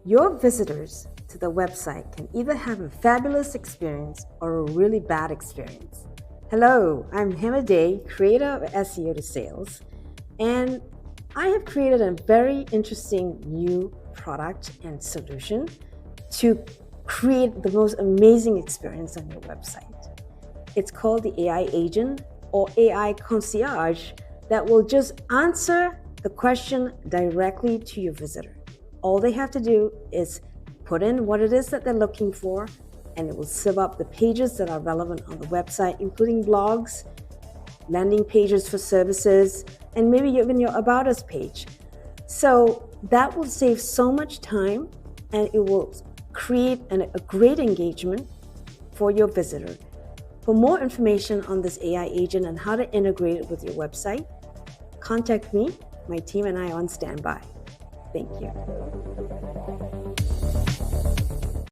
Your visitors to the website can either have a fabulous experience or a really bad experience. Hello, I'm Hema Day, creator of SEO2Sales, and I have created a very interesting new product and solution to create the most amazing experience on your website. It's called the AI Agent or AI Concierge that will just answer the question directly to your visitor. All they have to do is put in what it is that they're looking for, and it will serve up the pages that are relevant on the website, including blogs, landing pages for services, and maybe even your About Us page. So that will save so much time, and it will create a great engagement for your visitor. For more information on this AI agent and how to integrate it with your website, contact me. My team and I are on standby. Thank you.